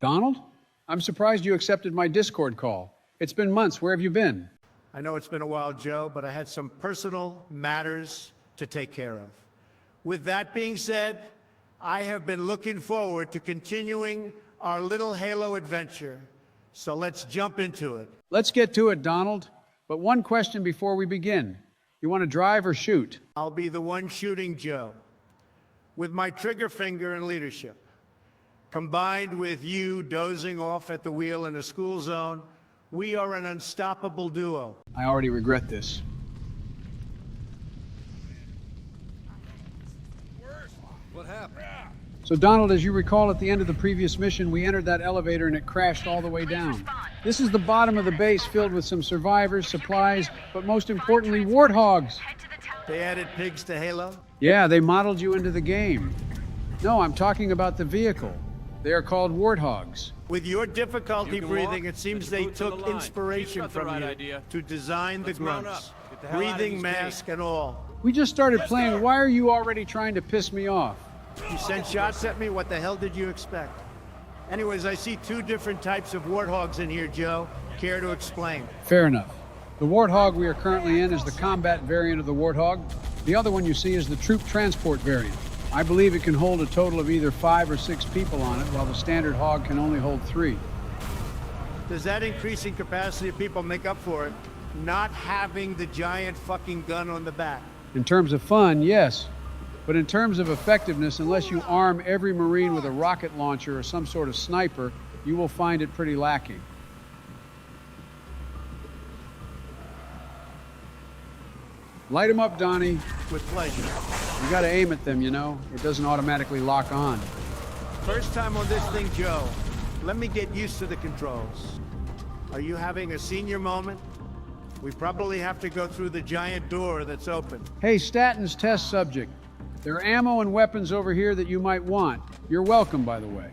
Donald? I'm surprised you accepted my Discord call. It's been months. Where have you been? I know it's been a while, Joe, but I had some personal matters to take care of. With that being said, I have been looking forward to continuing our little Halo adventure. So let's jump into it. Let's get to it, Donald. But one question before we begin. You want to drive or shoot? I'll be the one shooting Joe. With my trigger finger and leadership, combined with you dozing off at the wheel in a school zone, we are an unstoppable duo. I already regret this. What happened? So Donald, as you recall at the end of the previous mission, we entered that elevator and it crashed all the way down. This is the bottom of the base filled with some survivors, supplies, but most importantly, warthogs. They added pigs to Halo? Yeah, they modeled you into the game. No, I'm talking about the vehicle. They are called warthogs. With your difficulty breathing, walk, it seems then they boots on the took line. inspiration You've got the from right you idea. to design Let's the mount grunts. up. Get the hell out of Breathing this mask game. and all. We just started playing. Why are you already trying to piss me off? You sent shots at me? What the hell did you expect? Anyways, I see two different types of warthogs in here, Joe. Care to explain? Fair enough. The warthog we are currently in is the combat variant of the warthog. The other one you see is the troop transport variant. I believe it can hold a total of either 5 or 6 people on it, while the standard hog can only hold 3. Does that increasing capacity of people make up for it? Not having the giant fucking gun on the back. In terms of fun, yes. But in terms of effectiveness, unless you arm every Marine with a rocket launcher or some sort of sniper, you will find it pretty lacking. Light them up, Donnie. With pleasure. You gotta aim at them, you know? It doesn't automatically lock on. First time on this thing, Joe. Let me get used to the controls. Are you having a senior moment? We probably have to go through the giant door that's open. Hey, Statins test subject. There are ammo and weapons over here that you might want. You're welcome, by the way.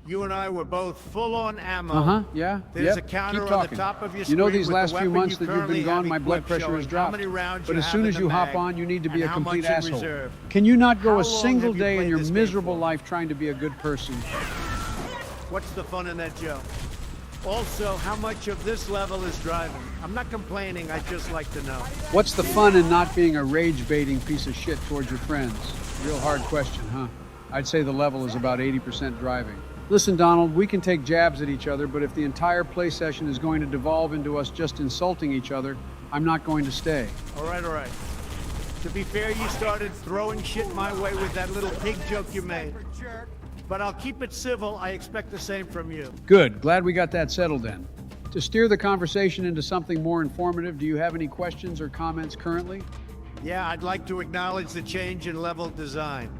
You and I were both full-on ammo. Uh-huh, yeah. There's yep. a counter Keep on talking. the top of your screen. You know, these with last the few weapon months that you've currently been gone, have my blood equipped, pressure has showing how dropped. many rounds But you as have soon in as the you hop mag on, you need to be a and how complete much in asshole. reserve. Can you not go How a long single have you day in played your this game miserable for? life trying to be a good person? What's the fun in that, Joe? Also, how much of this level is driving? I'm not complaining, I'd just like to know. What's the fun in not being a rage-baiting piece of shit towards your friends? Real hard question, huh? I'd say the level is about 80% driving. Listen, Donald, we can take jabs at each other, but if the entire play session is going to devolve into us just insulting each other, I'm not going to stay. All right, all right. To be fair, you started throwing shit my way with that little pig joke you made. But I'll keep it civil. I expect the same from you. Good. Glad we got that settled then. To steer the conversation into something more informative, do you have any questions or comments currently? Yeah, I'd like to acknowledge the change in level design.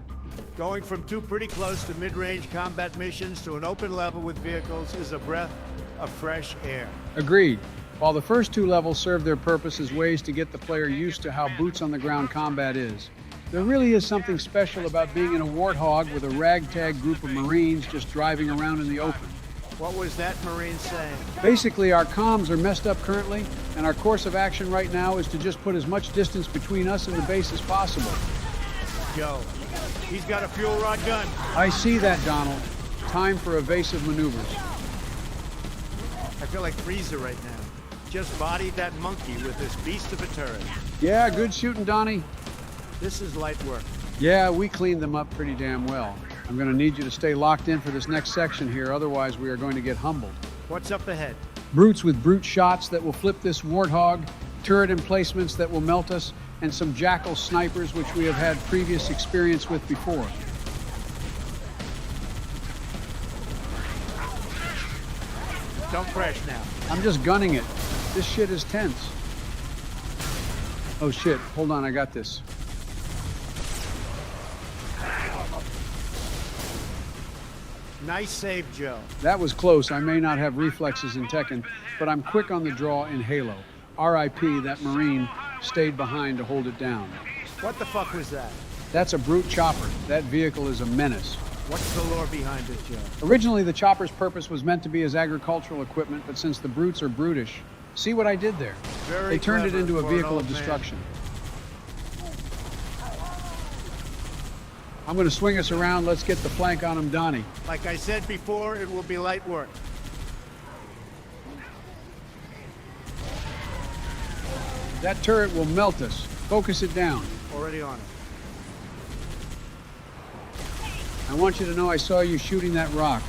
Going from 2 pretty close to mid-range combat missions to an open level with vehicles is a breath of fresh air. Agreed. While the first 2 levels serve their purpose as ways to get the player used to how boots-on-the-ground combat is, there really is something special about being in a warthog with a ragtag group of Marines just driving around in the open. What was that Marine saying? Basically, our comms are messed up currently, and our course of action right now is to just put as much distance between us and the base as possible. Joe, he's got a fuel rod gun. I see that, Donald. Time for evasive maneuvers. I feel like Freezer right now. Just bodied that monkey with this beast of a turret. Yeah, good shooting, Donnie. This is light work. Yeah, we cleaned them up pretty damn well. I'm going to need you to stay locked in for this next section here, otherwise we are going to get humbled. What's up ahead? Brutes with brute shots that will flip this warthog, turret emplacements that will melt us, and some jackal snipers which we have had previous experience with before. Don't crash now. I'm just gunning it. This shit is tense. Oh shit, hold on, I got this. Nice save, Joe. That was close. I may not have reflexes in Tekken, but I'm quick on the draw in Halo. R.I.P. that Marine stayed behind to hold it down. What the fuck was that? That's a brute chopper. That vehicle is a menace. What's the lore behind it, Joe? Originally, the chopper's purpose was meant to be as agricultural equipment, but since the brutes are brutish, see what I did there? Very They turned it clever into a for an vehicle old of man. destruction. I'm going to swing us around. Let's get the flank on him, Donnie. Like I said before, it will be light work. That turret will melt us. Focus it down. Already on it. I want you to know I saw you shooting that rock.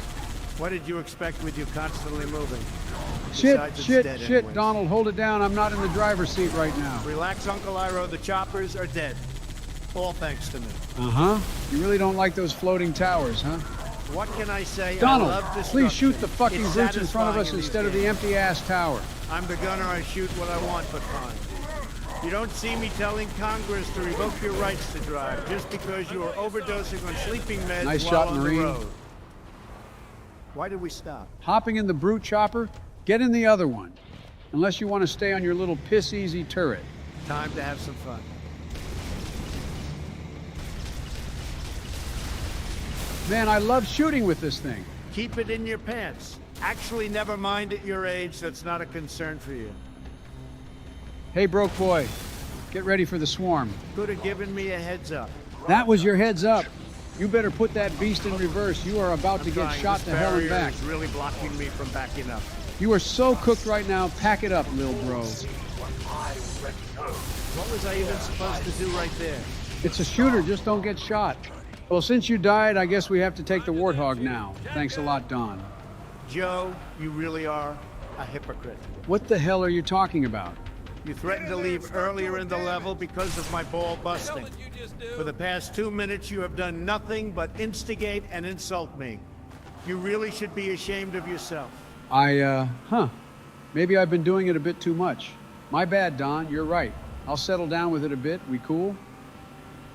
What did you expect with you constantly moving? Shit, Besides, it's shit, dead shit, anyways. Donald, hold it down. I'm not in the driver's seat right now. Relax, Uncle Iro. The choppers are dead. All thanks to me. Uh-huh. You really don't like those floating towers, huh? What can I say? Donald, I love destruction. please shoot the fucking It's brutes in front of us satisfying in instead of these the games. empty-ass tower. I'm the gunner. I shoot what I want, but fine. You don't see me telling Congress to revoke your rights to drive just because you are overdosing on sleeping meds Nice while shot, on Marine. the road. Why did we stop? Hopping in the brute chopper, get in the other one. Unless you want to stay on your little piss-easy turret. Time to have some fun. Man, I love shooting with this thing. Keep it in your pants. Actually, never mind at your age. That's not a concern for you. Hey, broke boy, get ready for the swarm. Could have given me a heads up. That was your heads up. You better put that beast in reverse. You are about to I'm get trying. shot This to hell and barrier back. is really blocking me from backing up. You are so cooked right now. Pack it up, little bro. What was I even supposed to do right there? It's a shooter. Just don't get shot. Well, since you died, I guess we have to take the Warthog now. Thanks a lot, Don. Joe, you really are a hypocrite. What the hell are you talking about? You threatened to leave earlier in the level because of my ball busting. What you just do? For the past 2 minutes, you have done nothing but instigate and insult me. You really should be ashamed of yourself. Maybe I've been doing it a bit too much. My bad, Don. You're right. I'll settle down with it a bit. We cool?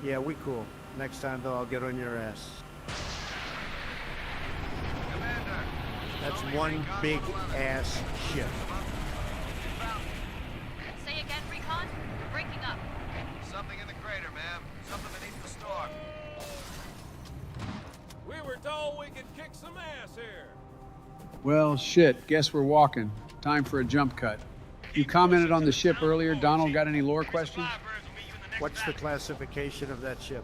Yeah, we cool. Next time, though, I'll get on your ass. That's one big ass ship. Say again, Recon? You're breaking up. Something in the crater, ma'am. Something beneath the storm. We were told we could kick some ass here. Well, shit. Guess we're walking. Time for a jump cut. You commented on the ship earlier. Donald, got any lore questions? What's the classification of that ship?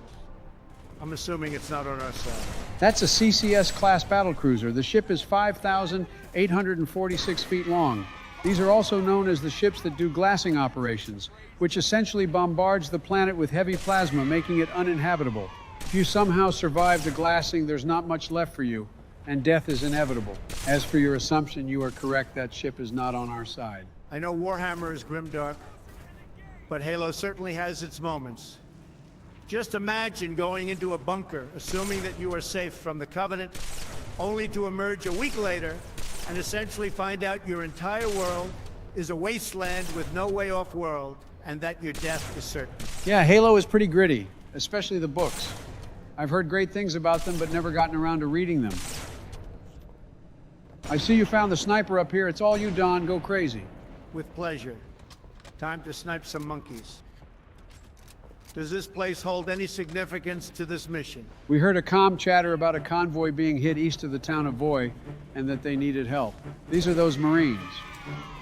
I'm assuming it's not on our side. That's a CCS-class battlecruiser. The ship is 5,846 feet long. These are also known as the ships that do glassing operations, which essentially bombards the planet with heavy plasma, making it uninhabitable. If you somehow survive the glassing, there's not much left for you, and death is inevitable. As for your assumption, you are correct. That ship is not on our side. I know Warhammer is grimdark, but Halo certainly has its moments. Just imagine going into a bunker, assuming that you are safe from the Covenant, only to emerge a week later and essentially find out your entire world is a wasteland with no way off world, and that your death is certain. Yeah, Halo is pretty gritty, especially the books. I've heard great things about them, but never gotten around to reading them. I see you found the sniper up here. It's all you, Don. Go crazy. With pleasure. Time to snipe some monkeys. Does this place hold any significance to this mission? We heard a comm chatter about a convoy being hit east of the town of Voy and that they needed help. These are those Marines.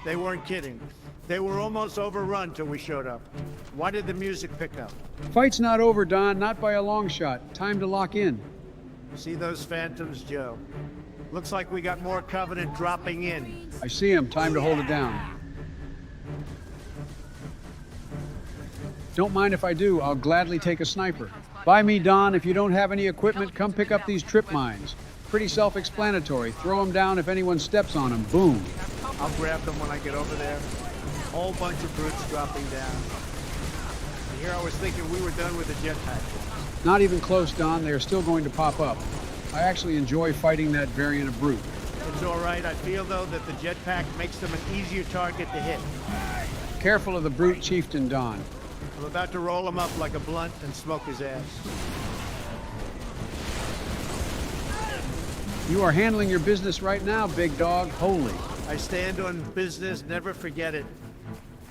They weren't kidding. They were almost overrun till we showed up. Why did the music pick up? Fight's not over, Don. Not by a long shot. Time to lock in. See those phantoms, Joe? Looks like we got more Covenant dropping in. I see him. Time to hold it down. Don't mind if I do. I'll gladly take a sniper. Buy me, Don. If you don't have any equipment, come pick up these trip mines. Pretty self-explanatory. Throw them down if anyone steps on them. Boom. I'll grab them when I get over there. Whole bunch of brutes dropping down. And here I was thinking we were done with the jetpack. Not even close, Don. They are still going to pop up. I actually enjoy fighting that variant of brute. It's all right. I feel, though, that the jetpack makes them an easier target to hit. Careful of the brute chieftain, Don. I'm about to roll him up like a blunt and smoke his ass. You are handling your business right now, big dog. Holy. I stand on business, never forget it.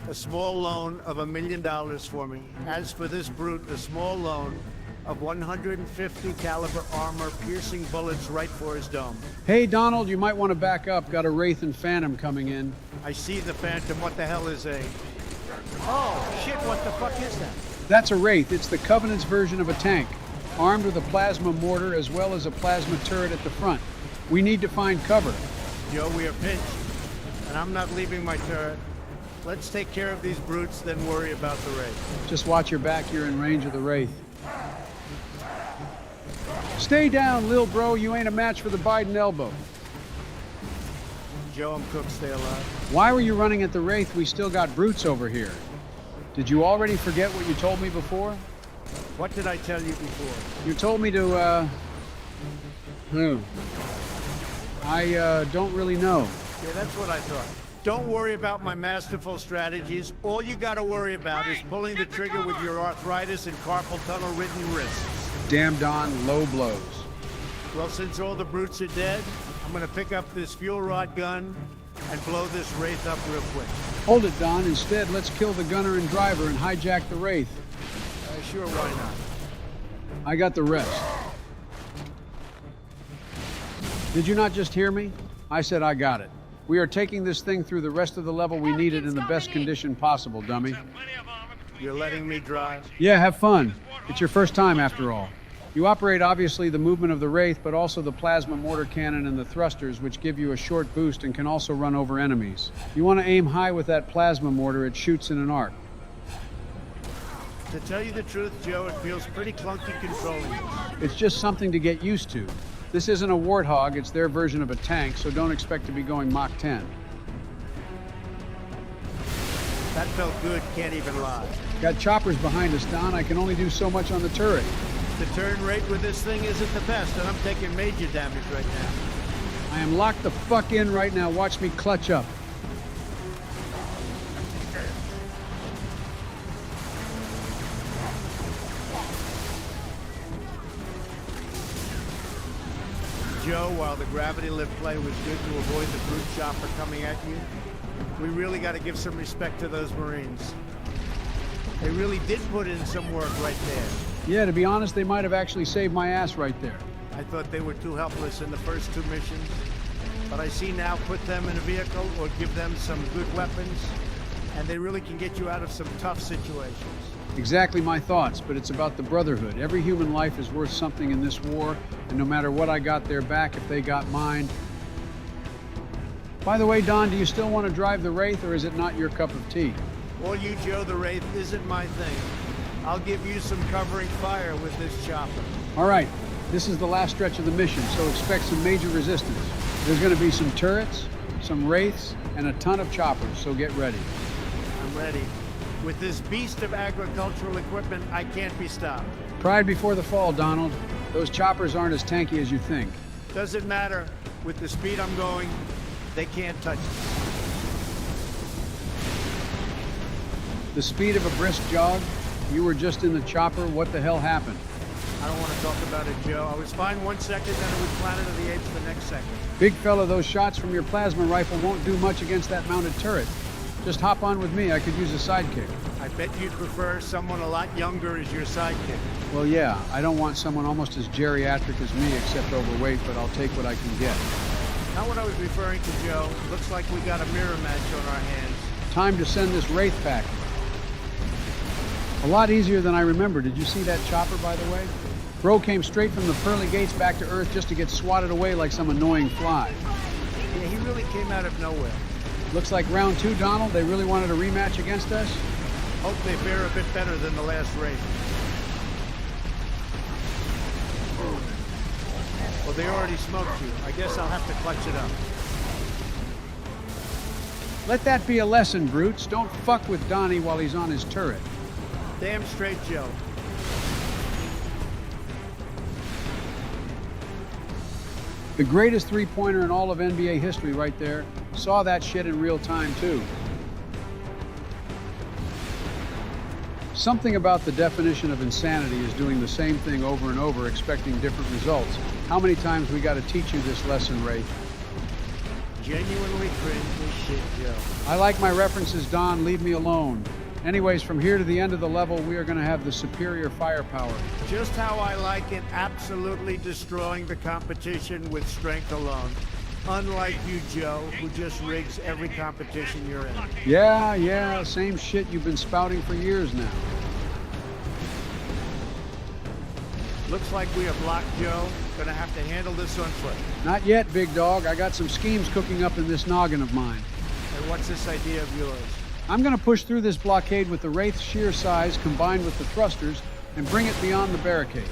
A small loan of $1 million for me. As for this brute, a small loan of 150 caliber armor piercing bullets right for his dome. Hey, Donald, you might want to back up. Got a Wraith and Phantom coming in. I see the Phantom. What the hell is a... Oh, shit, what the fuck is that? That's a Wraith. It's the Covenant's version of a tank. armed with a plasma mortar as well as a plasma turret at the front. We need to find cover. Joe, we are pinched, and I'm not leaving my turret. Let's take care of these brutes, then worry about the Wraith. Just watch your back, you're in range of the Wraith. Stay down, lil bro, you ain't a match for the Biden elbow. Joe, I'm cooked, stay alive. Why were you running at the Wraith? We still got brutes over here. Did you already forget what you told me before? What did I tell you before? You told me to, I don't really know. Yeah, that's what I thought. Don't worry about my masterful strategies. All you gotta worry about is pulling the trigger with your arthritis and carpal tunnel-ridden wrists. Damn Don, low blows. Well, since all the brutes are dead, I'm gonna pick up this fuel rod gun and blow this Wraith up real quick. Hold it, Don. Instead, let's kill the gunner and driver and hijack the Wraith. Sure, why not? I got the rest. Did you not just hear me? I said I got it. We are taking this thing through the rest of the level. We need it in the best condition possible, dummy. You're letting me drive? Yeah, have fun. It's your first time, after all. You operate, obviously, the movement of the Wraith, but also the plasma mortar cannon and the thrusters, which give you a short boost and can also run over enemies. You want to aim high with that plasma mortar. It shoots in an arc. To tell you the truth, Joe, it feels pretty clunky controlling this. It's just something to get used to. This isn't a warthog, it's their version of a tank, so don't expect to be going Mach 10. That felt good, can't even lie. Got choppers behind us, Don. I can only do so much on the turret. The turn rate with this thing isn't the best, and I'm taking major damage right now. I am locked the fuck in right now. Watch me clutch up. Joe, while the gravity lift play was good to avoid the brute chopper coming at you, we really got to give some respect to those Marines. They really did put in some work right there. Yeah, to be honest, they might have actually saved my ass right there. I thought they were too helpless in the first two missions, but I see now put them in a vehicle or give them some good weapons, and they really can get you out of some tough situations. Exactly my thoughts, but it's about the brotherhood. Every human life is worth something in this war, and no matter what I got their back, if they got mine. By the way, Don, do you still want to drive the Wraith, or is it not your cup of tea? Or you, Joe, the Wraith isn't my thing. I'll give you some covering fire with this chopper. All right, this is the last stretch of the mission, so expect some major resistance. There's going to be some turrets, some Wraiths, and a ton of choppers, so get ready. I'm ready. With this beast of agricultural equipment, I can't be stopped. Pride before the fall, Donald. Those choppers aren't as tanky as you think. Doesn't matter. With the speed I'm going, they can't touch me. The speed of a brisk jog? You were just in the chopper. What the hell happened? I don't want to talk about it, Joe. I was fine 1 second, then it was Planet of the Apes the next second. Big fella, those shots from your plasma rifle won't do much against that mounted turret. Just hop on with me. I could use a sidekick. I bet you'd prefer someone a lot younger as your sidekick. Well, yeah. I don't want someone almost as geriatric as me, except overweight, but I'll take what I can get. Not what I was referring to, Joe. Looks like we got a mirror match on our hands. Time to send this Wraith pack. A lot easier than I remember. Did you see that chopper, by the way? Bro came straight from the pearly gates back to Earth just to get swatted away like some annoying fly. Yeah, he really came out of nowhere. Looks like round 2, Donald. They really wanted a rematch against us? Hope they fare a bit better than the last race. Well, they already smoked you. I guess I'll have to clutch it up. Let that be a lesson, brutes. Don't fuck with Donnie while he's on his turret. Damn straight, Joe. The greatest three-pointer in all of NBA history right there. Saw that shit in real time, too. Something about the definition of insanity is doing the same thing over and over, expecting different results. How many times we got to teach you this lesson, Ray? Genuinely cringe as shit, Joe. I like my references, Don. Leave me alone. Anyways, from here to the end of the level, we are going to have the superior firepower. Just how I like it, absolutely destroying the competition with strength alone. Unlike you, Joe, who just rigs every competition you're in. Yeah, same shit you've been spouting for years now. Looks like we are blocked, Joe. Gonna have to handle this on foot. Not yet, big dog. I got some schemes cooking up in this noggin of mine. And what's this idea of yours? I'm going to push through this blockade with the Wraith's sheer size combined with the thrusters and bring it beyond the barricade.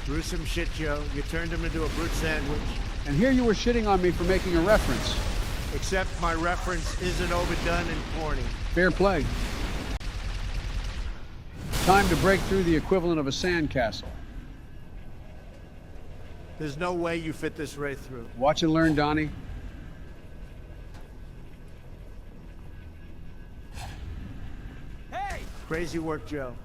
Gruesome shit, Joe. You turned him into a brute sandwich. And here you were shitting on me for making a reference. Except my reference isn't overdone and corny. Fair play. Time to break through the equivalent of a sandcastle. There's no way you fit this Wraith through. Watch and learn, Donnie. Crazy work, Joe.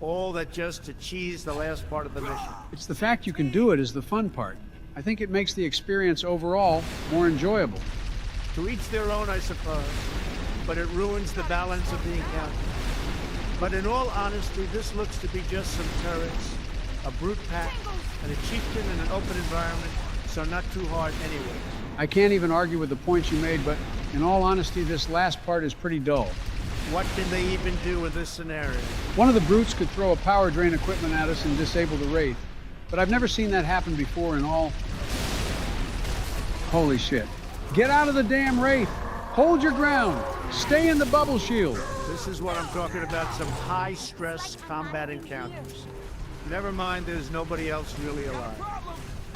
All that just to cheese the last part of the mission. It's the fact you can do it is the fun part. I think it makes the experience overall more enjoyable. To each their own, I suppose, but it ruins the balance of the encounter. But in all honesty, this looks to be just some turrets, a brute pack, and a chieftain in an open environment, so not too hard anyway. I can't even argue with the points you made, but in all honesty, this last part is pretty dull. What can they even do with this scenario? One of the brutes could throw a power drain equipment at us and disable the Wraith, but I've never seen that happen before in all... Holy shit. Get out of the damn Wraith! Hold your ground! Stay in the bubble shield! This is what I'm talking about, some high-stress combat encounters. Never mind, there's nobody else really alive.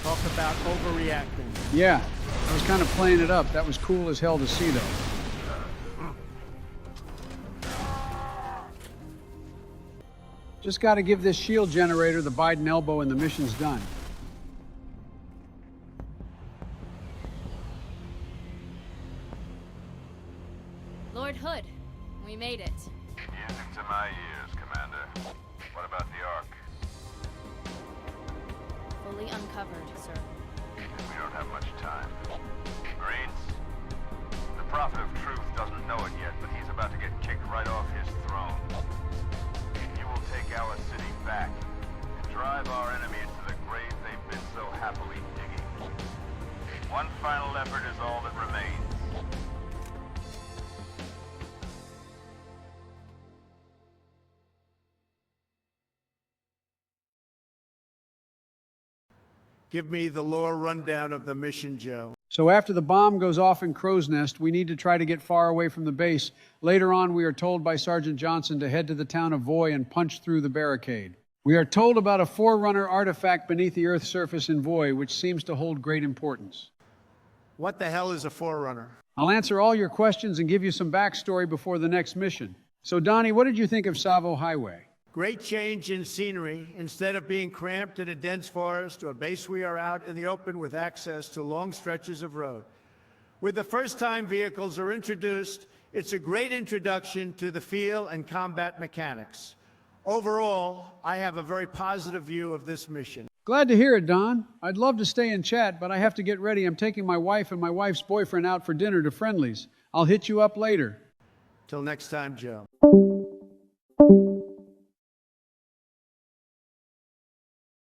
Talk about overreacting. Yeah, I was kind of playing it up. That was cool as hell to see, though. Just got to give this shield generator the Biden elbow and the mission's done. Lord Hood, we made it. Music to my ears, Commander. What about the Ark? Fully uncovered, sir. We don't have much time. Marines, the Prophet of Truth doesn't know it yet, but he's about to get kicked right off his throne. You will take our city back and drive our enemy into the grave they've been so happily digging. One final effort is all that remains. Give me the lore rundown of the mission, Joe. So after the bomb goes off in Crow's Nest, we need to try to get far away from the base. Later on, we are told by Sergeant Johnson to head to the town of Voy and punch through the barricade. We are told about a Forerunner artifact beneath the Earth's surface in Voy, which seems to hold great importance. What the hell is a Forerunner? I'll answer all your questions and give you some backstory before the next mission. So Donnie, what did you think of Tsavo Highway? Great change in scenery. Instead of being cramped in a dense forest or base, we are out in the open with access to long stretches of road. With the first-time vehicles are introduced, it's a great introduction to the feel and combat mechanics. Overall, I have a very positive view of this mission. Glad to hear it, Don. I'd love to stay and chat, but I have to get ready. I'm taking my wife and my wife's boyfriend out for dinner to Friendly's. I'll hit you up later. Till next time, Joe.